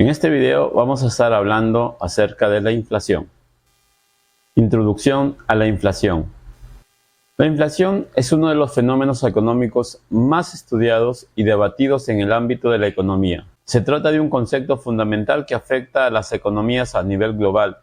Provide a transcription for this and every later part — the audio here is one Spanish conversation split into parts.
En este video vamos a estar hablando acerca de la inflación. Introducción a la inflación. La inflación es uno de los fenómenos económicos más estudiados y debatidos en el ámbito de la economía. Se trata de un concepto fundamental que afecta a las economías a nivel global,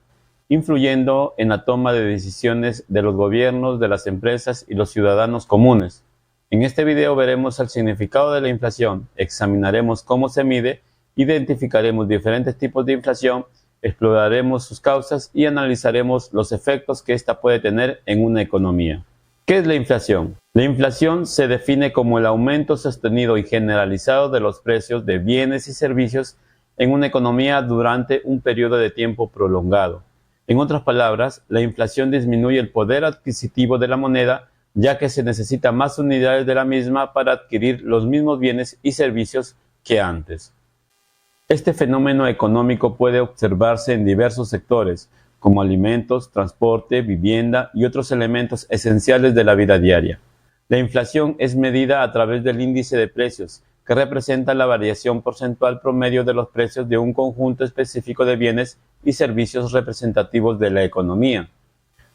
influyendo en la toma de decisiones de los gobiernos, de las empresas y los ciudadanos comunes. En este video veremos el significado de la inflación, examinaremos cómo se mide, identificaremos diferentes tipos de inflación, exploraremos sus causas y analizaremos los efectos que ésta puede tener en una economía. ¿Qué es la inflación? La inflación se define como el aumento sostenido y generalizado de los precios de bienes y servicios en una economía durante un periodo de tiempo prolongado. En otras palabras, la inflación disminuye el poder adquisitivo de la moneda, ya que se necesita más unidades de la misma para adquirir los mismos bienes y servicios que antes. Este fenómeno económico puede observarse en diversos sectores, como alimentos, transporte, vivienda y otros elementos esenciales de la vida diaria. La inflación es medida a través del índice de precios, que representa la variación porcentual promedio de los precios de un conjunto específico de bienes y servicios representativos de la economía.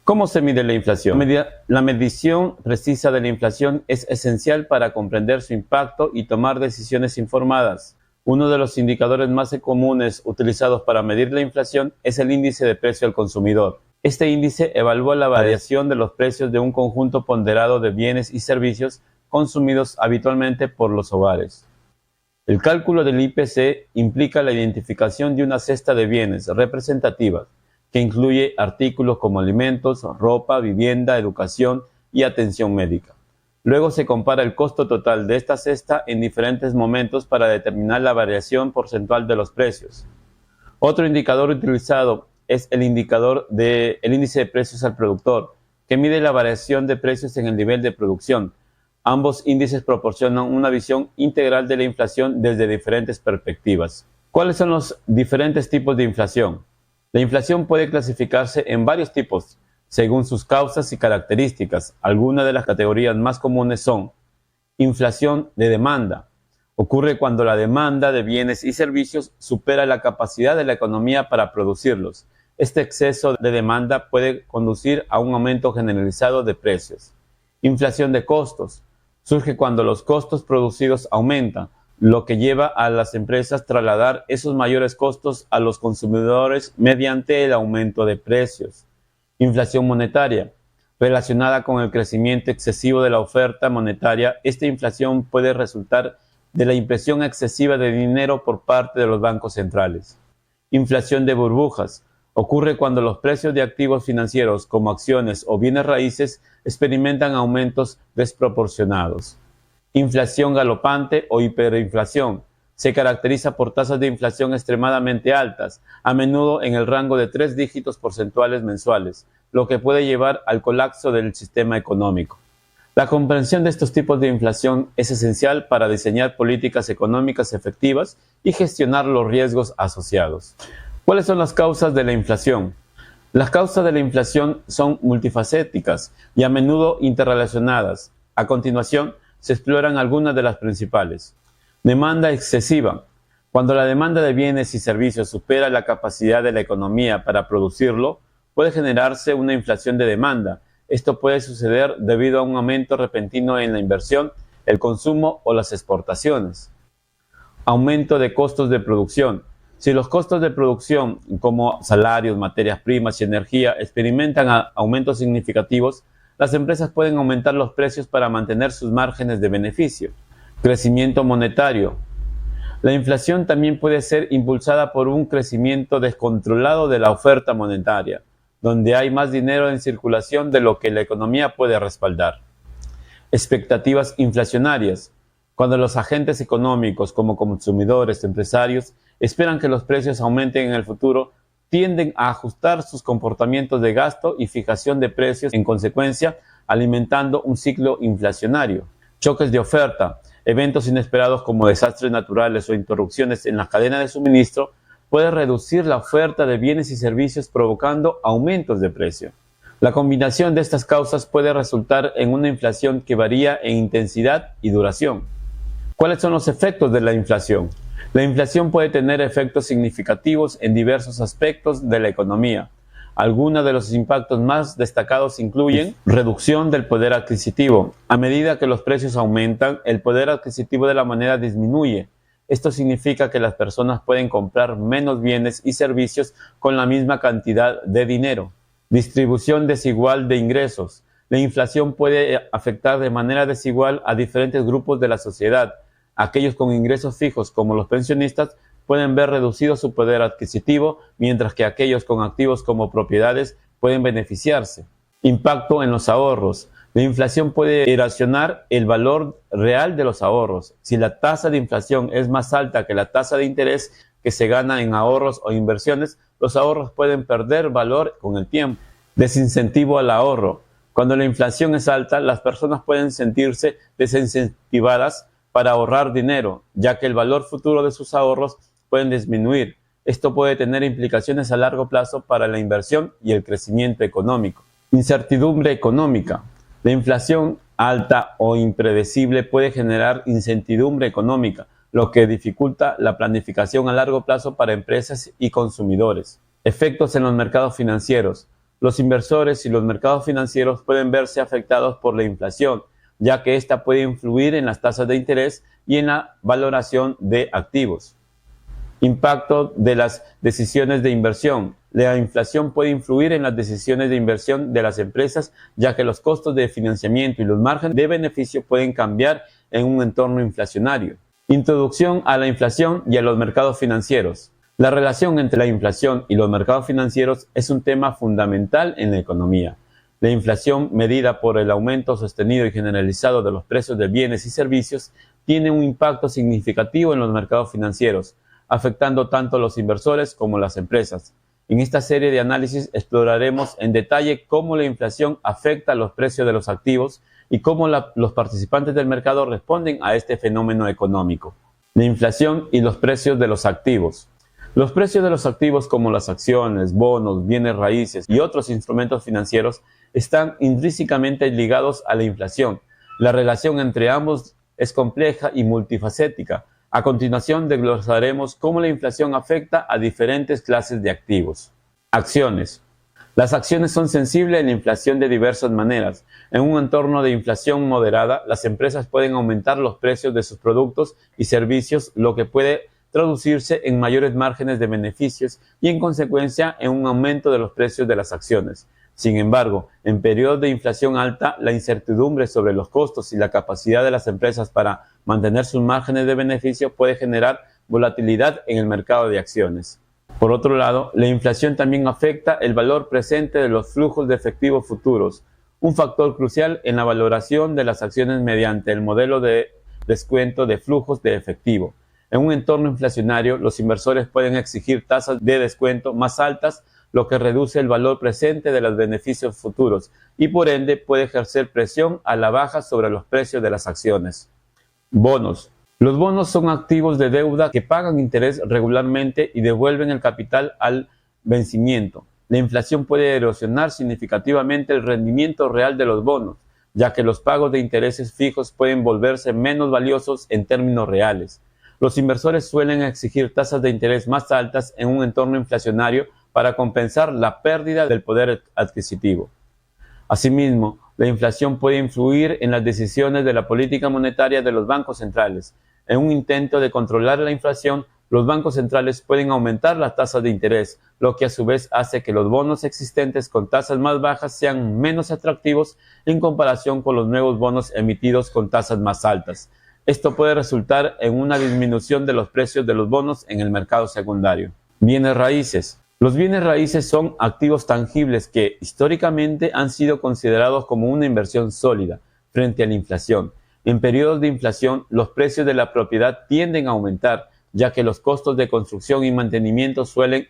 ¿Cómo se mide la inflación? La medición precisa de la inflación es esencial para comprender su impacto y tomar decisiones informadas. Uno de los indicadores más comunes utilizados para medir la inflación es el índice de precio al consumidor. Este índice evalúa la variación de los precios de un conjunto ponderado de bienes y servicios consumidos habitualmente por los hogares. El cálculo del IPC implica la identificación de una cesta de bienes representativas, que incluye artículos como alimentos, ropa, vivienda, educación y atención médica. Luego se compara el costo total de esta cesta en diferentes momentos para determinar la variación porcentual de los precios. Otro indicador utilizado es el índice de precios al productor, que mide la variación de precios en el nivel de producción. Ambos índices proporcionan una visión integral de la inflación desde diferentes perspectivas. ¿Cuáles son los diferentes tipos de inflación? La inflación puede clasificarse en varios tipos, según sus causas y características. Algunas de las categorías más comunes son: inflación de demanda. Ocurre cuando la demanda de bienes y servicios supera la capacidad de la economía para producirlos. Este exceso de demanda puede conducir a un aumento generalizado de precios. Inflación de costos. Surge cuando los costos producidos aumentan, lo que lleva a las empresas a trasladar esos mayores costos a los consumidores mediante el aumento de precios. Inflación monetaria. Relacionada con el crecimiento excesivo de la oferta monetaria, esta inflación puede resultar de la impresión excesiva de dinero por parte de los bancos centrales. Inflación de burbujas. Ocurre cuando los precios de activos financieros como acciones o bienes raíces experimentan aumentos desproporcionados. Inflación galopante o hiperinflación. Se caracteriza por tasas de inflación extremadamente altas, a menudo en el rango de 3 dígitos porcentuales mensuales, lo que puede llevar al colapso del sistema económico. La comprensión de estos tipos de inflación es esencial para diseñar políticas económicas efectivas y gestionar los riesgos asociados. ¿Cuáles son las causas de la inflación? Las causas de la inflación son multifacéticas y a menudo interrelacionadas. A continuación, se exploran algunas de las principales. Demanda excesiva. Cuando la demanda de bienes y servicios supera la capacidad de la economía para producirlo, puede generarse una inflación de demanda. Esto puede suceder debido a un aumento repentino en la inversión, el consumo o las exportaciones. Aumento de costos de producción. Si los costos de producción, como salarios, materias primas y energía, experimentan aumentos significativos, las empresas pueden aumentar los precios para mantener sus márgenes de beneficio. Crecimiento monetario. La inflación también puede ser impulsada por un crecimiento descontrolado de la oferta monetaria, donde hay más dinero en circulación de lo que la economía puede respaldar. Expectativas inflacionarias. Cuando los agentes económicos, como consumidores, empresarios, esperan que los precios aumenten en el futuro, tienden a ajustar sus comportamientos de gasto y fijación de precios en consecuencia, alimentando un ciclo inflacionario. Choques de oferta. Eventos inesperados como desastres naturales o interrupciones en la cadena de suministro pueden reducir la oferta de bienes y servicios provocando aumentos de precio. La combinación de estas causas puede resultar en una inflación que varía en intensidad y duración. ¿Cuáles son los efectos de la inflación? La inflación puede tener efectos significativos en diversos aspectos de la economía. Algunos de los impactos más destacados incluyen reducción del poder adquisitivo. A medida que los precios aumentan, el poder adquisitivo de la moneda disminuye. Esto significa que las personas pueden comprar menos bienes y servicios con la misma cantidad de dinero. Distribución desigual de ingresos. La inflación puede afectar de manera desigual a diferentes grupos de la sociedad. Aquellos con ingresos fijos, como los pensionistas, pueden ver reducido su poder adquisitivo, mientras que aquellos con activos como propiedades pueden beneficiarse. Impacto en los ahorros. La inflación puede erosionar el valor real de los ahorros. Si la tasa de inflación es más alta que la tasa de interés que se gana en ahorros o inversiones, los ahorros pueden perder valor con el tiempo. Desincentivo al ahorro. Cuando la inflación es alta, las personas pueden sentirse desincentivadas para ahorrar dinero, ya que el valor futuro de sus ahorros pueden disminuir. Esto puede tener implicaciones a largo plazo para la inversión y el crecimiento económico. Incertidumbre económica. La inflación alta o impredecible puede generar incertidumbre económica, lo que dificulta la planificación a largo plazo para empresas y consumidores. Efectos en los mercados financieros. Los inversores y los mercados financieros pueden verse afectados por la inflación, ya que ésta puede influir en las tasas de interés y en la valoración de activos. Impacto de las decisiones de inversión. La inflación puede influir en las decisiones de inversión de las empresas, ya que los costos de financiamiento y los márgenes de beneficio pueden cambiar en un entorno inflacionario. Introducción a la inflación y a los mercados financieros. La relación entre la inflación y los mercados financieros es un tema fundamental en la economía. La inflación, medida por el aumento sostenido y generalizado de los precios de bienes y servicios, tiene un impacto significativo en los mercados financieros, afectando tanto a los inversores como a las empresas. En esta serie de análisis exploraremos en detalle cómo la inflación afecta a los precios de los activos y cómo los participantes del mercado responden a este fenómeno económico. La inflación y los precios de los activos. Los precios de los activos como las acciones, bonos, bienes raíces y otros instrumentos financieros están intrínsecamente ligados a la inflación. La relación entre ambos es compleja y multifacética. A continuación desglosaremos cómo la inflación afecta a diferentes clases de activos. Acciones. Las acciones son sensibles a la inflación de diversas maneras. En un entorno de inflación moderada, las empresas pueden aumentar los precios de sus productos y servicios, lo que puede traducirse en mayores márgenes de beneficios y en consecuencia en un aumento de los precios de las acciones. Sin embargo, en periodos de inflación alta, la incertidumbre sobre los costos y la capacidad de las empresas para mantener sus márgenes de beneficio puede generar volatilidad en el mercado de acciones. Por otro lado, la inflación también afecta el valor presente de los flujos de efectivo futuros, un factor crucial en la valoración de las acciones mediante el modelo de descuento de flujos de efectivo. En un entorno inflacionario, los inversores pueden exigir tasas de descuento más altas, lo que reduce el valor presente de los beneficios futuros y por ende puede ejercer presión a la baja sobre los precios de las acciones. Bonos. Los bonos son activos de deuda que pagan interés regularmente y devuelven el capital al vencimiento. La inflación puede erosionar significativamente el rendimiento real de los bonos, ya que los pagos de intereses fijos pueden volverse menos valiosos en términos reales. Los inversores suelen exigir tasas de interés más altas en un entorno inflacionario para compensar la pérdida del poder adquisitivo. Asimismo, la inflación puede influir en las decisiones de la política monetaria de los bancos centrales. En un intento de controlar la inflación, los bancos centrales pueden aumentar las tasas de interés, lo que a su vez hace que los bonos existentes con tasas más bajas sean menos atractivos en comparación con los nuevos bonos emitidos con tasas más altas. Esto puede resultar en una disminución de los precios de los bonos en el mercado secundario. Bienes raíces. Los bienes raíces son activos tangibles que históricamente han sido considerados como una inversión sólida frente a la inflación. En periodos de inflación, los precios de la propiedad tienden a aumentar, ya que los costos de construcción y mantenimiento suelen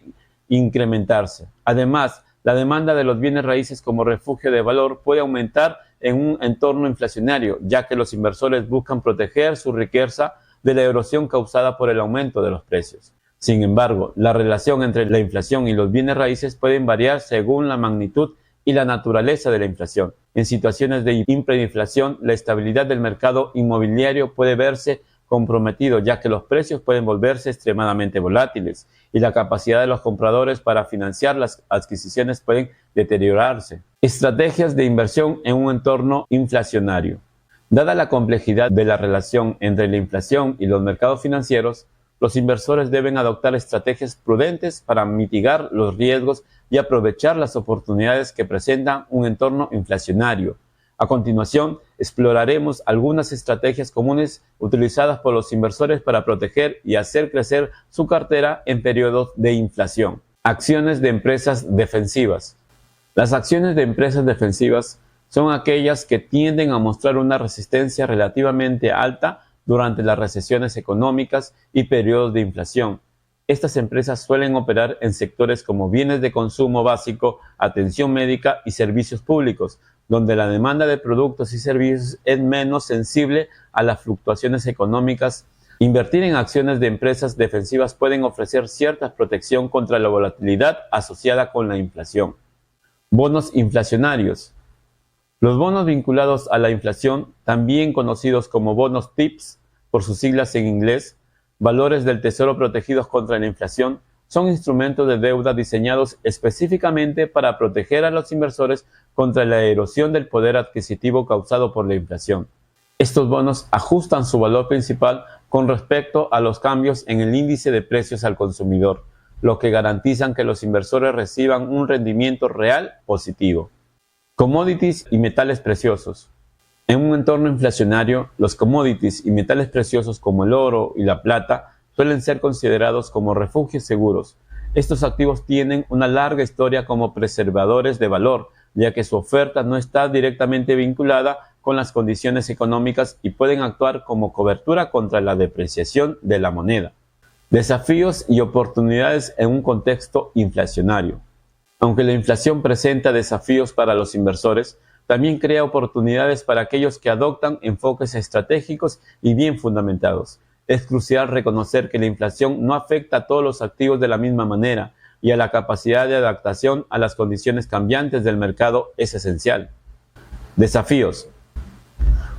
incrementarse. Además, la demanda de los bienes raíces como refugio de valor puede aumentar en un entorno inflacionario, ya que los inversores buscan proteger su riqueza de la erosión causada por el aumento de los precios. Sin embargo, la relación entre la inflación y los bienes raíces pueden variar según la magnitud y la naturaleza de la inflación. En situaciones de hiperinflación, la estabilidad del mercado inmobiliario puede verse comprometido, ya que los precios pueden volverse extremadamente volátiles y la capacidad de los compradores para financiar las adquisiciones pueden deteriorarse. Estrategias de inversión en un entorno inflacionario. Dada la complejidad de la relación entre la inflación y los mercados financieros, los inversores deben adoptar estrategias prudentes para mitigar los riesgos y aprovechar las oportunidades que presenta un entorno inflacionario. A continuación, exploraremos algunas estrategias comunes utilizadas por los inversores para proteger y hacer crecer su cartera en periodos de inflación. Acciones de empresas defensivas. Las acciones de empresas defensivas son aquellas que tienden a mostrar una resistencia relativamente alta durante las recesiones económicas y periodos de inflación. Estas empresas suelen operar en sectores como bienes de consumo básico, atención médica y servicios públicos, donde la demanda de productos y servicios es menos sensible a las fluctuaciones económicas. Invertir en acciones de empresas defensivas pueden ofrecer cierta protección contra la volatilidad asociada con la inflación. Bonos inflacionarios. Los bonos vinculados a la inflación, también conocidos como bonos TIPS, por sus siglas en inglés, valores del tesoro protegidos contra la inflación, son instrumentos de deuda diseñados específicamente para proteger a los inversores contra la erosión del poder adquisitivo causado por la inflación. Estos bonos ajustan su valor principal con respecto a los cambios en el índice de precios al consumidor, lo que garantizan que los inversores reciban un rendimiento real positivo. Commodities y metales preciosos. En un entorno inflacionario, los commodities y metales preciosos como el oro y la plata suelen ser considerados como refugios seguros. Estos activos tienen una larga historia como preservadores de valor, ya que su oferta no está directamente vinculada con las condiciones económicas y pueden actuar como cobertura contra la depreciación de la moneda. Desafíos y oportunidades en un contexto inflacionario. Aunque la inflación presenta desafíos para los inversores, también crea oportunidades para aquellos que adoptan enfoques estratégicos y bien fundamentados. Es crucial reconocer que la inflación no afecta a todos los activos de la misma manera y a la capacidad de adaptación a las condiciones cambiantes del mercado es esencial. Desafíos.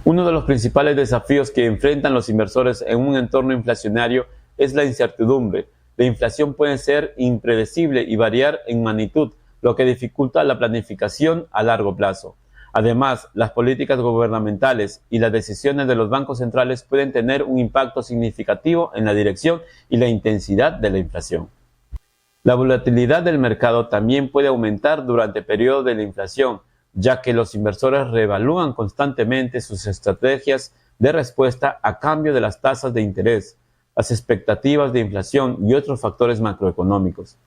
Uno de los principales desafíos que enfrentan los inversores en un entorno inflacionario es la incertidumbre. La inflación puede ser impredecible y variar en magnitud, lo que dificulta la planificación a largo plazo. Además, las políticas gubernamentales y las decisiones de los bancos centrales pueden tener un impacto significativo en la dirección y la intensidad de la inflación. La volatilidad del mercado también puede aumentar durante periodos de la inflación, ya que los inversores reevalúan constantemente sus estrategias de respuesta a cambio de las tasas de interés, las expectativas de inflación y otros factores macroeconómicos.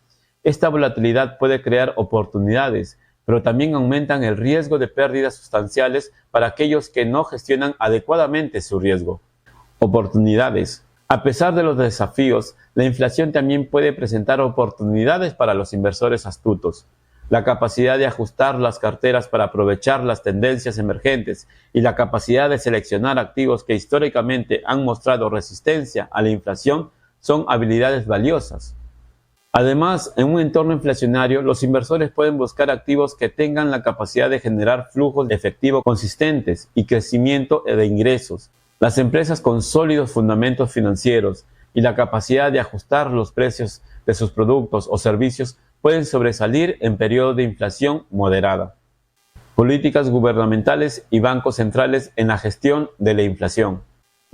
Esta volatilidad puede crear oportunidades, pero también aumentan el riesgo de pérdidas sustanciales para aquellos que no gestionan adecuadamente su riesgo. Oportunidades. A pesar de los desafíos, la inflación también puede presentar oportunidades para los inversores astutos. La capacidad de ajustar las carteras para aprovechar las tendencias emergentes y la capacidad de seleccionar activos que históricamente han mostrado resistencia a la inflación son habilidades valiosas. Además, en un entorno inflacionario, los inversores pueden buscar activos que tengan la capacidad de generar flujos de efectivo consistentes y crecimiento de ingresos. Las empresas con sólidos fundamentos financieros y la capacidad de ajustar los precios de sus productos o servicios pueden sobresalir en periodos de inflación moderada. Políticas gubernamentales y bancos centrales en la gestión de la inflación.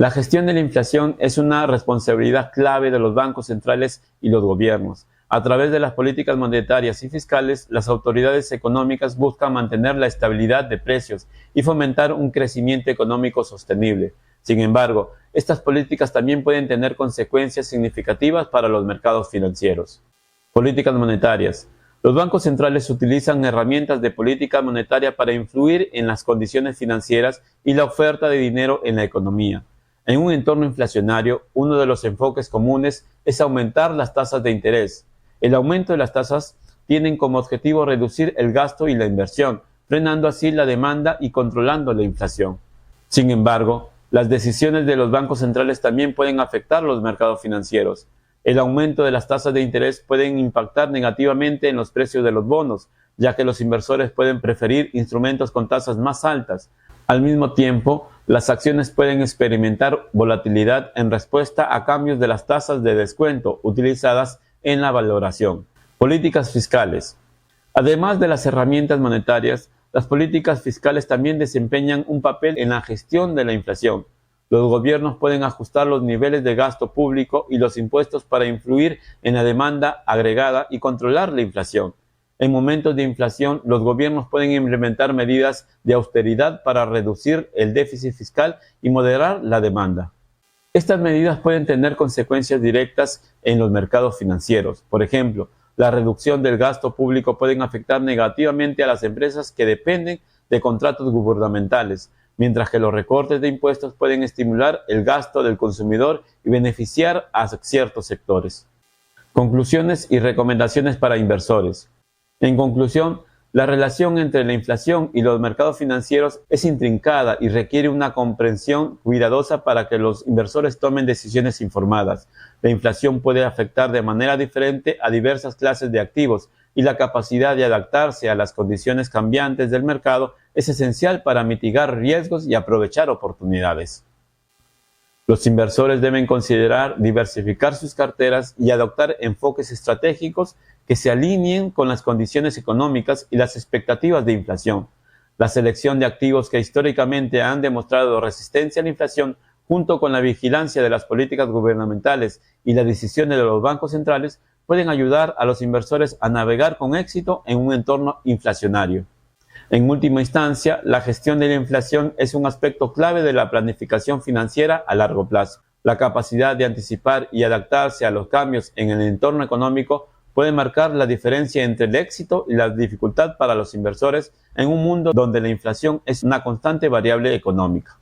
La gestión de la inflación es una responsabilidad clave de los bancos centrales y los gobiernos. A través de las políticas monetarias y fiscales, las autoridades económicas buscan mantener la estabilidad de precios y fomentar un crecimiento económico sostenible. Sin embargo, estas políticas también pueden tener consecuencias significativas para los mercados financieros. Políticas monetarias. Los bancos centrales utilizan herramientas de política monetaria para influir en las condiciones financieras y la oferta de dinero en la economía. En un entorno inflacionario, uno de los enfoques comunes es aumentar las tasas de interés. El aumento de las tasas tiene como objetivo reducir el gasto y la inversión, frenando así la demanda y controlando la inflación. Sin embargo, las decisiones de los bancos centrales también pueden afectar los mercados financieros. El aumento de las tasas de interés puede impactar negativamente en los precios de los bonos, ya que los inversores pueden preferir instrumentos con tasas más altas. Al mismo tiempo, Las acciones pueden experimentar volatilidad en respuesta a cambios de las tasas de descuento utilizadas en la valoración. Políticas fiscales. Además de las herramientas monetarias, las políticas fiscales también desempeñan un papel en la gestión de la inflación. Los gobiernos pueden ajustar los niveles de gasto público y los impuestos para influir en la demanda agregada y controlar la inflación. En momentos de inflación, los gobiernos pueden implementar medidas de austeridad para reducir el déficit fiscal y moderar la demanda. Estas medidas pueden tener consecuencias directas en los mercados financieros. Por ejemplo, la reducción del gasto público puede afectar negativamente a las empresas que dependen de contratos gubernamentales, mientras que los recortes de impuestos pueden estimular el gasto del consumidor y beneficiar a ciertos sectores. Conclusiones y recomendaciones para inversores. En conclusión, la relación entre la inflación y los mercados financieros es intrincada y requiere una comprensión cuidadosa para que los inversores tomen decisiones informadas. La inflación puede afectar de manera diferente a diversas clases de activos y la capacidad de adaptarse a las condiciones cambiantes del mercado es esencial para mitigar riesgos y aprovechar oportunidades. Los inversores deben considerar diversificar sus carteras y adoptar enfoques estratégicos que se alineen con las condiciones económicas y las expectativas de inflación. La selección de activos que históricamente han demostrado resistencia a la inflación, junto con la vigilancia de las políticas gubernamentales y las decisiones de los bancos centrales, pueden ayudar a los inversores a navegar con éxito en un entorno inflacionario. En última instancia, la gestión de la inflación es un aspecto clave de la planificación financiera a largo plazo. La capacidad de anticipar y adaptarse a los cambios en el entorno económico puede marcar la diferencia entre el éxito y la dificultad para los inversores en un mundo donde la inflación es una constante variable económica.